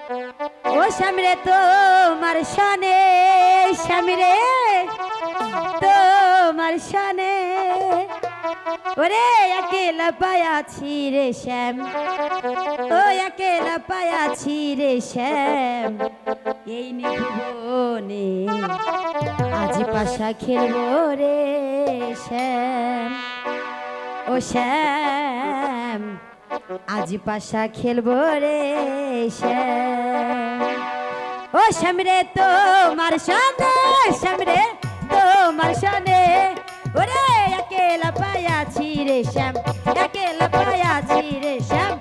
ও শ্যামরে তোমার শানে, শ্যামরে তোমার শানে, ওরে একেলা পায়াছি রে শ্যাম, ও একেলা পায়াছি রে শ্যাম, এই নিভুবনে আজ পাশা খেলবো রে শ্যাম, ও শ্যাম আজ পাশা খেলবো রে শ্যাম, ও শ্যামরে তোমার শানে, শ্যামরে তোমার শানে, ওরে একেলা পায়াছি রে শ্যাম, একেলা পায়াছি রে শ্যাম,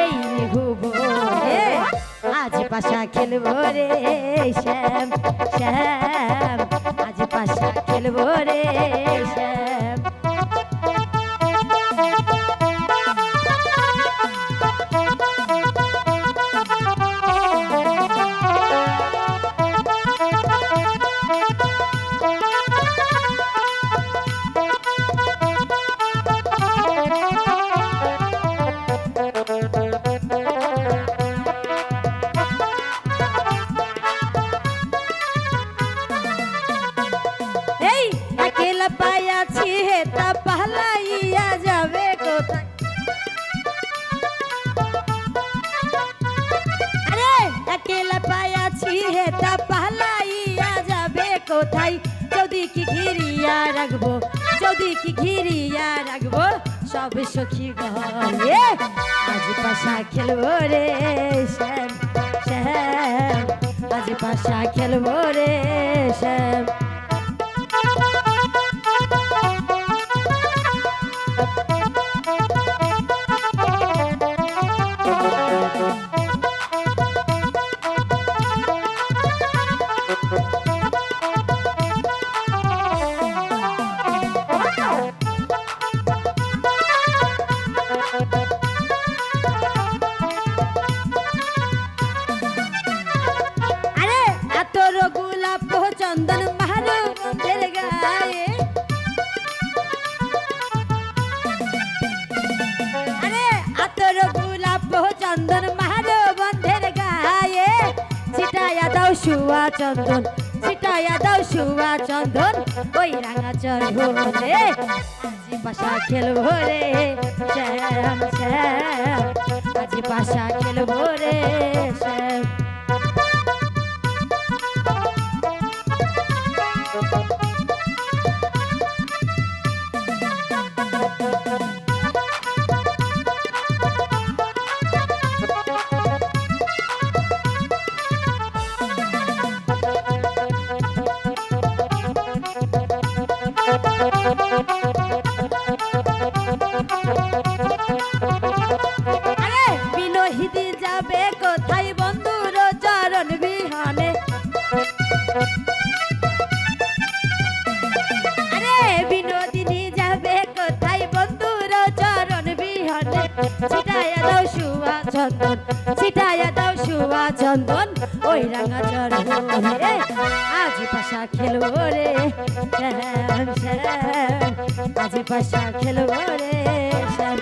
এই নিভুবনে আজ পাশা খেলবো রে শ্যাম, শ্যাম আজ পাশা খেলবো রে শ্যাম। পায়াছি হেতা পালাইয়া যাবে কোথায়, আরে একেলা পায়াছি হেতা পালাইয়া যাবে কোথায়, যদি কি ঘিরিয়া রাখবো, যদি কি ঘিরিয়া রাখবো সব সখী ঘরে, আজ পাশা খেলবো রে শ্যাম, শ্যাম আজ পাশা খেলবো রে শ্যাম। চন্দন মারো মন্দের গায়ে, আরে আতর গোলাপ চন্দন মারো বন্ধের গায়ে, ছিটায়া দাও শুয়া চন্দন, ছিটায়া দাও শুয়া চন্দন, ওই রাঙা চরণে আজ পাশা খেলবো রে শ্যাম, শ্যাম আজ পাশা খেলবো রে শ্যাম। আরে বিনোহিদি যাবে কোথায় বন্ধুর চরণ বিহানে, আরে বিনোদিনী যাবে কোথায় বন্ধুর চরণ বিহানে, ছিটায়া দাও শুয়া চন্দন, ছিটায়া দাও শুয়া চন্দন, ওই রাঙা চরণে আজ পাশা খেলবো রে শ্যাম, শ্যাম আজ পাশা খেলবো রে শ্যাম।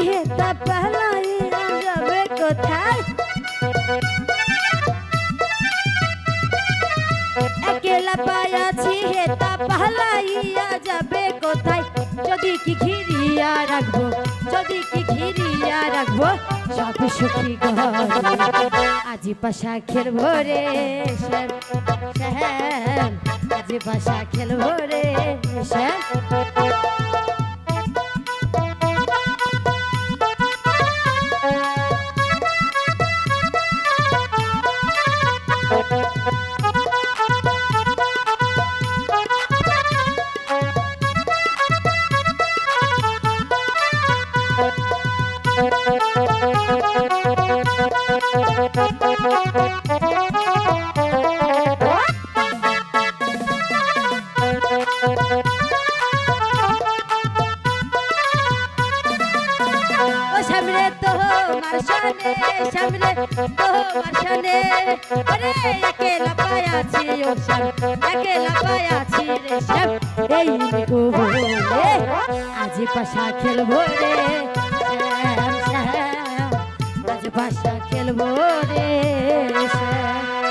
হেতা পালাইয়া যাবে কোথায়, একেলা পায়াছি হেতা পালাইয়া যাবে কোথায়, যদি কি ঘিরিয়া রাখবো, যদি কি ঘিরিয়া রাখবো সব সুখী ঘরে, আজ পাশা খেলবো রে শ্যাম, শ্যাম আজ পাশা খেলবো রে শ্যাম। শানে সামনে তোমার শানে আরে একেলা পায়াছি ও শ্যাম একেলা পায়াছি রে শ্যাম এই গো বলে আজ পাশা খেলবো রে শ্যাম শ্যাম আজ পাশা খেলবো রে শ্যাম